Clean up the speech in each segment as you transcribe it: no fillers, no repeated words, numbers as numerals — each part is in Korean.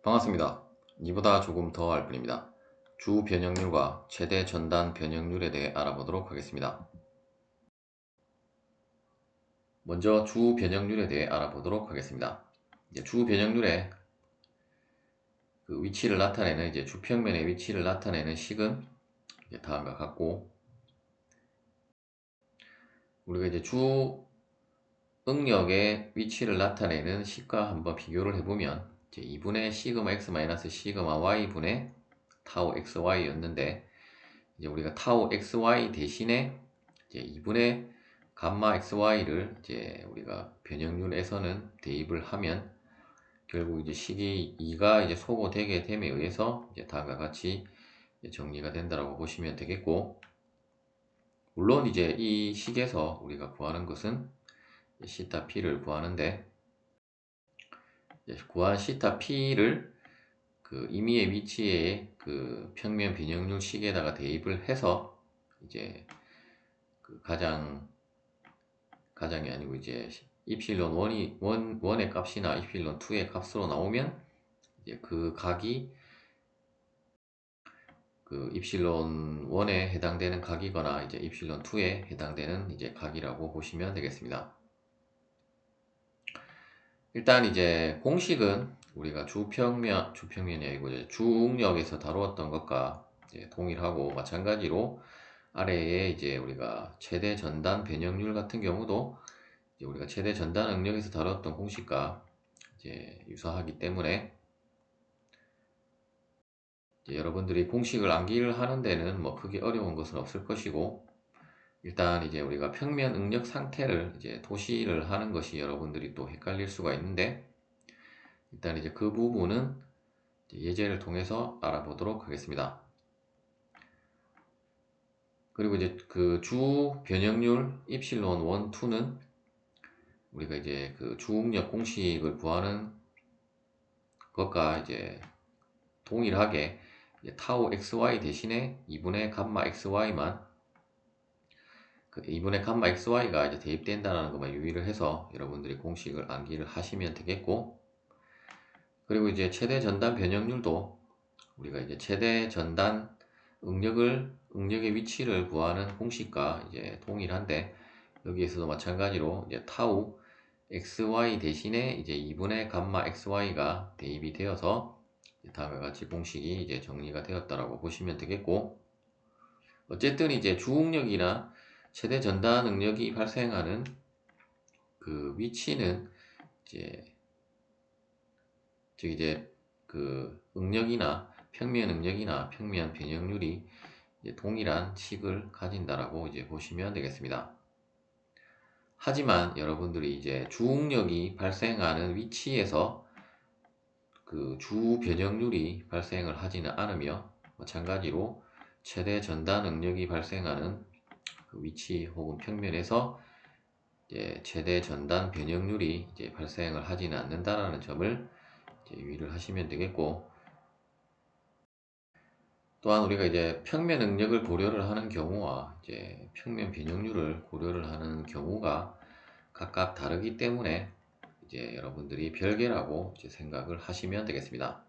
반갑습니다. 이보다 조금 더 알 뿐입니다. 주 변형률과 최대 전단 변형률에 대해 알아보도록 하겠습니다. 먼저 주 변형률에 대해 알아보도록 하겠습니다. 주 변형률의 그 위치를 나타내는 주평면의 위치를 나타내는 식은 다음과 같고, 우리가 주 응력의 위치를 나타내는 식과 한번 비교를 해보면 2분의 시그마 x 마이너스 시그마 y 분의 타우 xy였는데, 우리가 타우 xy 대신에 2분의 감마 xy를 우리가 변형률에서는 대입을 하면 결국 식이 2가 소거되게 됨에 의해서 다음과 같이 정리가 된다라고 보시면 되겠고, 물론 이 식에서 우리가 구하는 것은 시타 p를 구하는데, 구한 시타 p를 그 임의의 위치에 그 평면 변형률 식에다가 대입을 해서 그 가장이 아니고 이필론 1의 값이나 이필론 2의 값으로 나오면 그 각이 그 입실론 1에 해당되는 각이거나 입실론 2에 해당되는 각이라고 보시면 되겠습니다. 일단 공식은 우리가 주평면이 아니고 주응력에서 다루었던 것과 동일하고, 마찬가지로 아래에 우리가 최대 전단 변형률 같은 경우도 우리가 최대 전단 응력에서 다뤘던 공식과 유사하기 때문에 여러분들이 공식을 암기를 하는 데는 뭐 크게 어려운 것은 없을 것이고, 일단 우리가 평면 응력 상태를 도시를 하는 것이 여러분들이 또 헷갈릴 수가 있는데, 일단 그 부분은 예제를 통해서 알아보도록 하겠습니다. 그리고 그 주 변형률 입실론 1, 2는 우리가 그 주응력 공식을 구하는 것과 동일하게 타우 xy 대신에 2분의 감마 xy만, 그 2분의 감마 xy가 대입된다는 것만 유의를 해서 여러분들이 공식을 암기를 하시면 되겠고, 그리고 최대 전단 변형률도 우리가 최대 전단 응력의 위치를 구하는 공식과 동일한데, 여기에서도 마찬가지로 타우 xy 대신에 2분의 감마 xy가 대입이 되어서 다음과 같이 공식이 정리가 되었다라고 보시면 되겠고, 어쨌든 주응력이나 최대 전단 응력이 발생하는 그 위치는 즉 그 응력이나 평면 응력이나 평면 변형률이 동일한 식을 가진다라고 보시면 되겠습니다. 하지만 여러분들이 주응력이 발생하는 위치에서 그 주 변형률이 발생을 하지는 않으며, 마찬가지로 최대 전단 응력이 발생하는 그 위치 혹은 평면에서 최대 전단 변형률이 발생을 하지는 않는다라는 점을 유의를 하시면 되겠고, 또한 우리가 평면 응력을 고려를 하는 경우와 평면 변형률을 고려를 하는 경우가 각각 다르기 때문에 여러분들이 별개라고 생각을 하시면 되겠습니다.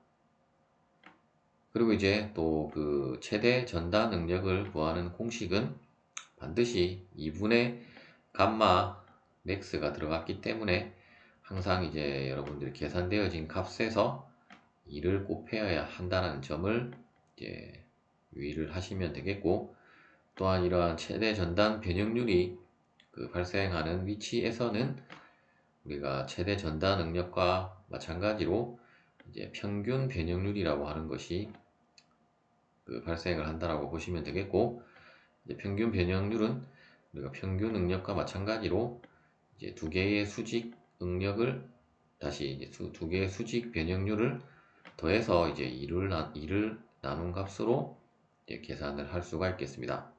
그리고 또 그 최대 전단 응력을 구하는 공식은 반드시 2분의 감마 맥스가 들어갔기 때문에 항상 여러분들이 계산되어진 값에서 2를 곱해야 한다는 점을 유의를 하시면 되겠고, 또한 이러한 최대 전단 변형률이 그 발생하는 위치에서는 우리가 최대 전단 응력과 마찬가지로 평균 변형률이라고 하는 것이 그 발생을 한다라고 보시면 되겠고, 평균 변형률은 우리가 평균 응력과 마찬가지로 두 개의 수직 응력을 다시 두 개의 수직 변형률을 더해서 2를 나눈 값으로 계산을 할 수가 있겠습니다.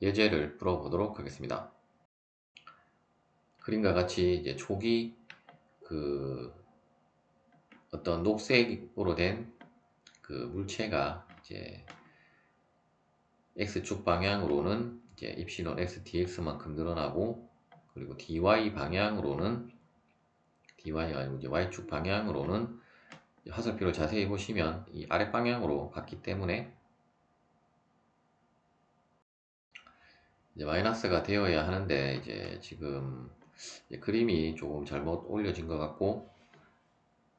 예제를 풀어보도록 하겠습니다. 그림과 같이 초기 그 어떤 녹색으로 된 그 물체가 x축 방향으로는 입실론 x dx만큼 늘어나고, 그리고 dy 방향으로는 DY가 아니고 이제 Y축 방향으로는 화살표를 자세히 보시면 이 아래 방향으로 갔기 때문에 이제 마이너스가 되어야 하는데 이제 지금 이제 그림이 조금 잘못 올려진 것 같고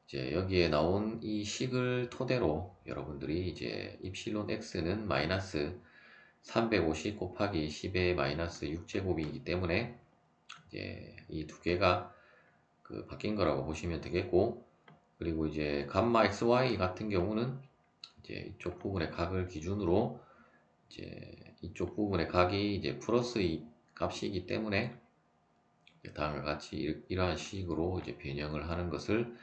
이제 여기에 나온 이 식을 토대로 여러분들이 이제 입실론 x는 마이너스 350 곱하기 10의 마이너스 6제곱이기 때문에 이제 이 두 개가 그 바뀐 거라고 보시면 되겠고 그리고 이제 감마 xy 같은 경우는 이제 이쪽 부분의 각을 기준으로 이제 이쪽 부분의 각이 이제 플러스 이 값이기 때문에 다음과 같이 이러한 식으로 이제 변형을 하는 것을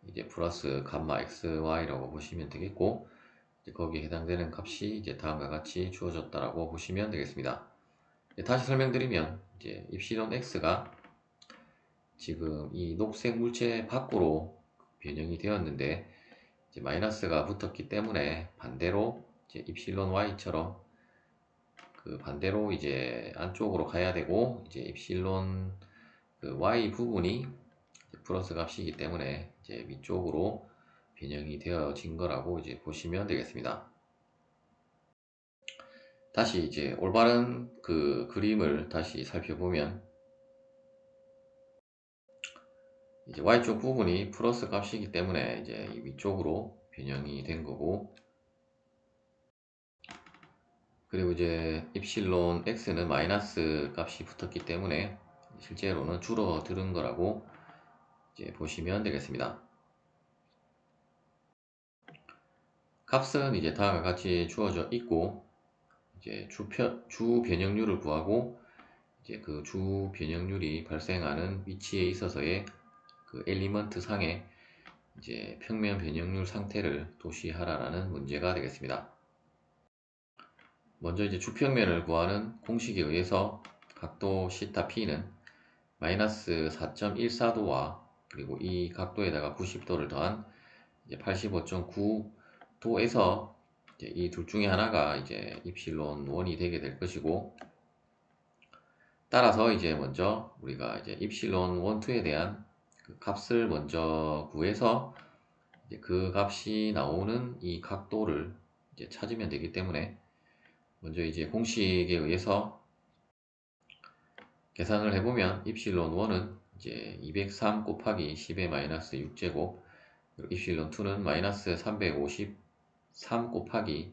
이제 플러스 감마 xy라고 보시면 되겠고 이제 거기에 해당되는 값이 이제 다음과 같이 주어졌다라고 보시면 되겠습니다. 다시 설명드리면 이제 입실론 x가 지금 이 녹색 물체 밖으로 변형이 되었는데 이제 마이너스가 붙었기 때문에 반대로 이제 입실론 y처럼 그 반대로 이제 안쪽으로 가야 되고 이제 입실론 그 y 부분이 플러스 값이기 때문에 이제 위쪽으로 변형이 되어진 거라고 이제 보시면 되겠습니다. 다시 이제 올바른 그 그림을 다시 살펴보면 이제 y쪽 부분이 플러스 값이기 때문에 이제 위쪽으로 변형이 된 거고 그리고 이제 입실론 x는 마이너스 값이 붙었기 때문에 실제로는 줄어드는 거라고 이제 보시면 되겠습니다. 값은 이제 다음과 같이 주어져 있고 이제 주 변형률을 구하고 이제 그 주 변형률이 발생하는 위치에 있어서의 그 엘리먼트 상의 이제 평면 변형률 상태를 도시하라라는 문제가 되겠습니다. 먼저 이제 주평면을 구하는 공식에 의해서 각도 θ P는 마이너스 4.14도와 그리고 이 각도에다가 90도를 더한 85.9도에서 이 둘 중에 하나가 이제 입실론 1이 되게 될 것이고 따라서 이제 먼저 우리가 이제 입실론 1, 2에 대한 그 값을 먼저 구해서 이제 그 값이 나오는 이 각도를 이제 찾으면 되기 때문에 먼저 이제 공식에 의해서 계산을 해보면 입실론 1은 이제 203 곱하기 10의 마이너스 6제곱 그리고 입실론 2는 마이너스 353 곱하기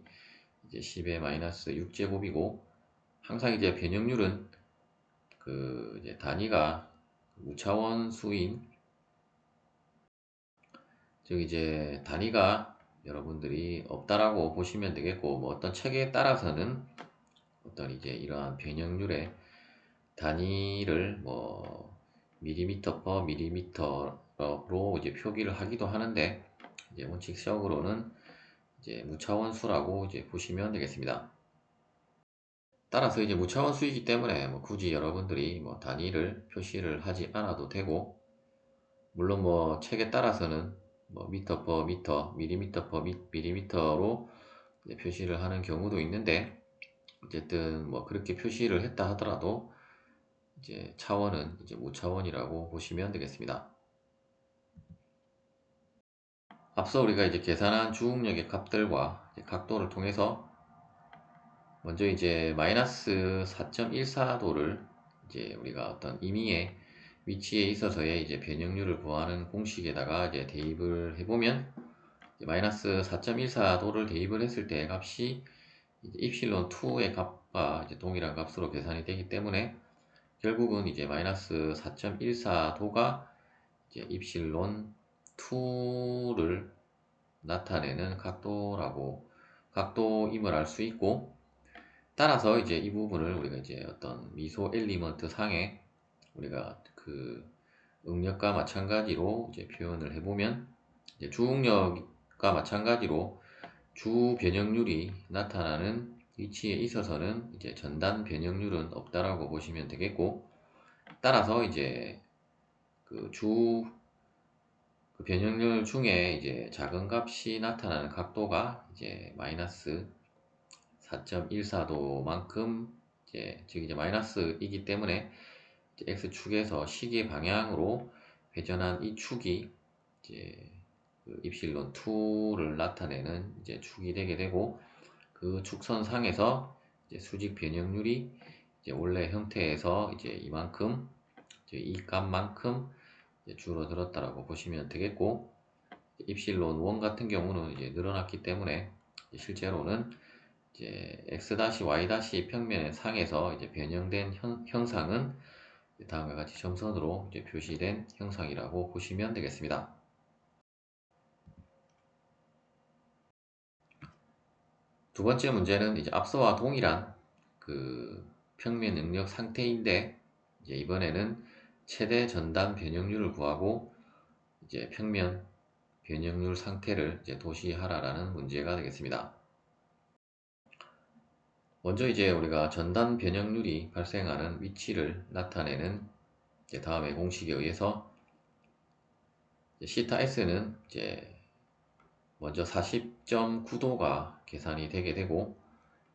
이제 10의 마이너스 6제곱이고 항상 이제 변형률은 그 이제 단위가 무차원 수인 즉 이제 단위가 여러분들이 없다라고 보시면 되겠고 뭐 어떤 책에 따라서는 어떤 이제 이러한 변형률의 단위를 뭐 밀리미터 퍼 밀리미터로 이제 표기를 하기도 하는데 이제 원칙적으로는 이제 무차원수라고 이제 보시면 되겠습니다. 따라서 이제 무차원수이기 때문에 뭐 굳이 여러분들이 뭐 단위를 표시를 하지 않아도 되고 물론 뭐 책에 따라서는 뭐 미터 퍼 미터, 밀리미터 퍼 밀리미터로 표시를 하는 경우도 있는데 어쨌든 뭐 그렇게 표시를 했다 하더라도 이제 차원은 이제 무차원이라고 보시면 되겠습니다. 앞서 우리가 이제 계산한 주응력의 값들과 각도를 통해서 먼저 이제 마이너스 4.14도를 이제 우리가 어떤 임의의 위치에 있어서의 이제 변형률을 구하는 공식에다가 이제 대입을 해보면 마이너스 4.14도를 대입을 했을 때 값이 이제 입실론 2의 값과 이제 동일한 값으로 계산이 되기 때문에 결국은 이제 마이너스 4.14도가 이제 입실론 2를 나타내는 각도임을 알 수 있고 따라서 이제 이 부분을 우리가 이제 어떤 미소 엘리먼트 상에 우리가 그 응력과 마찬가지로 이제 표현을 해보면 이제 주응력과 마찬가지로 주 변형률이 나타나는 위치에 있어서는 이제 전단 변형률은 없다라고 보시면 되겠고 따라서 이제 그 변형률 중에 이제 작은 값이 나타나는 각도가 이제 마이너스 4.14도만큼 즉 이제 마이너스이기 때문에 이제 x축에서 시계 방향으로 회전한 이 축이 이제 그 입실론 2를 나타내는 이제 축이 되게 되고, 그 축선상에서 이제 수직 변형률이 이제 원래 형태에서 이제 이만큼, 이제 이 값만큼 이제 줄어들었다라고 보시면 되겠고, 입실론 1 같은 경우는 이제 늘어났기 때문에 실제로는 이제 x-y- 평면의 상에서 이제 변형된 형상은 다음과 같이 점선으로 이제 표시된 형상이라고 보시면 되겠습니다. 두 번째 문제는 이제 앞서와 동일한 그 평면 응력 상태인데, 이제 이번에는 최대 전단 변형률을 구하고 이제 평면 변형률 상태를 이제 도시하라라는 문제가 되겠습니다. 먼저 이제 우리가 전단 변형률이 발생하는 위치를 나타내는 이제 다음의 공식에 의해서 시타 S는 이제 먼저 40.9도가 계산이 되게 되고,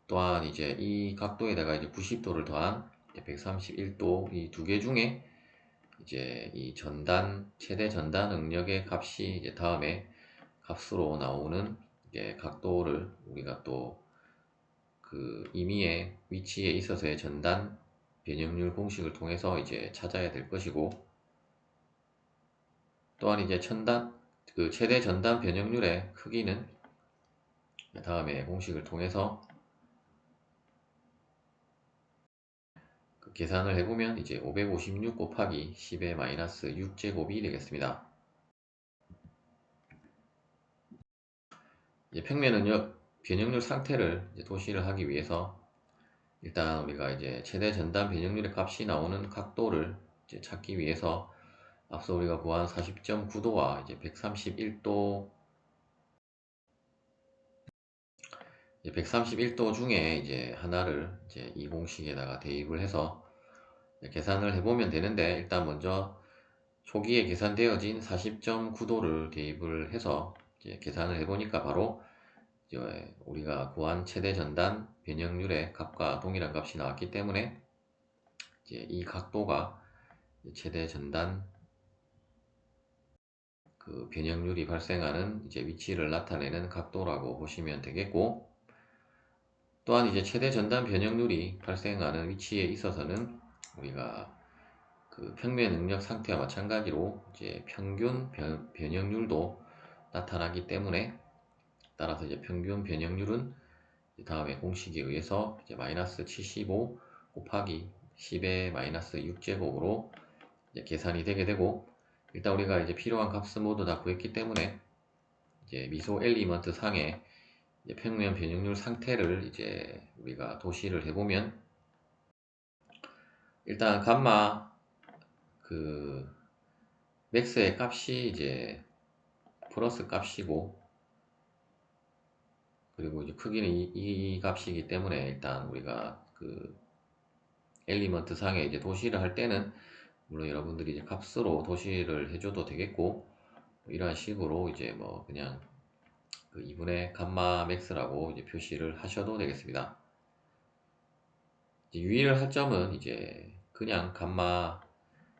또한 이제 이 각도에다가 이제 90도를 더한 131도, 이 두 개 중에 이제 이 전단 최대 전단 응력의 값이 이제 다음에 값으로 나오는 이제 각도를 우리가 또 그 임의의 위치에 있어서의 전단 변형률 공식을 통해서 이제 찾아야 될 것이고, 또한 이제 그 최대 전단 변형률의 크기는 다음에 공식을 통해서 그 계산을 해보면 이제 556 곱하기 10의 마이너스 6제곱이 되겠습니다. 이제 평면 응력 변형률 상태를 이제 도시를 하기 위해서 일단 우리가 이제 최대 전단 변형률의 값이 나오는 각도를 이제 찾기 위해서 앞서 우리가 구한 40.9도와 이제 131도, 131도 중에 이제 하나를 이제 이 공식에다가 대입을 해서 계산을 해보면 되는데, 일단 먼저 초기에 계산되어진 40.9도를 대입을 해서 이제 계산을 해보니까 바로 이제 우리가 구한 최대 전단 변형률의 값과 동일한 값이 나왔기 때문에 이제 이 각도가 최대 전단 그 변형률이 발생하는 이제 위치를 나타내는 각도라고 보시면 되겠고, 또한 이제 최대 전단 변형률이 발생하는 위치에 있어서는 우리가 그 평면 응력 상태와 마찬가지로 이제 평균 변형률도 나타나기 때문에, 따라서 이제 평균 변형률은 다음에 공식에 의해서 이제 마이너스 75 곱하기 10의 마이너스 6제곱으로 이제 계산이 되게 되고, 일단 우리가 이제 필요한 값은 모두 다 구했기 때문에 이제 미소 엘리먼트 상의 이제 평면 변형률 상태를 이제 우리가 도시를 해보면, 일단 감마 그 맥스의 값이 이제 플러스 값이고, 그리고 이제 크기는 이 값이기 때문에 일단 우리가 그 엘리먼트 상에 이제 도시를 할 때는 물론 여러분들이 이제 값으로 도시를 해줘도 되겠고, 이런 식으로 이제 뭐 그냥 그 2분의 감마 맥스라고 이제 표시를 하셔도 되겠습니다. 이제 유의를 할 점은 이제 그냥 감마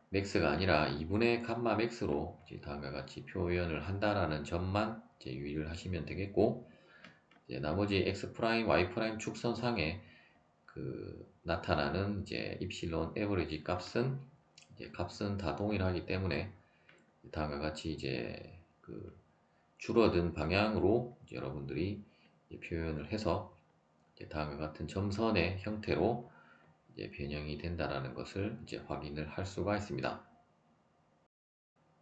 맥스가 아니라 2분의 감마 맥스로 이제 다음과 같이 표현을 한다라는 점만 이제 유의를 하시면 되겠고, 이제 나머지 x 프라임, y 프라임 축선상에 그 나타나는 이제 입실론 에버리지 값은 다 동일하기 때문에 다음과 같이 이제 그 줄어든 방향으로 이제 여러분들이 이제 표현을 해서 이제 다음과 같은 점선의 형태로 이제 변형이 된다라는 것을 이제 확인을 할 수가 있습니다.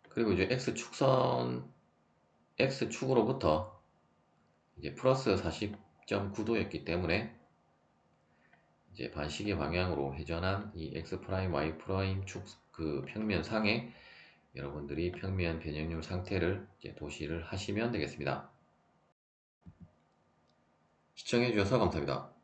그리고 이제 x축으로부터 이제 플러스 40.9도였기 때문에 이제 반시계 방향으로 회전한 이 x 프라임, y 프라임 축 그 평면상에 여러분들이 평면 변형률 상태를 이제 도시를 하시면 되겠습니다. 시청해 주셔서 감사합니다.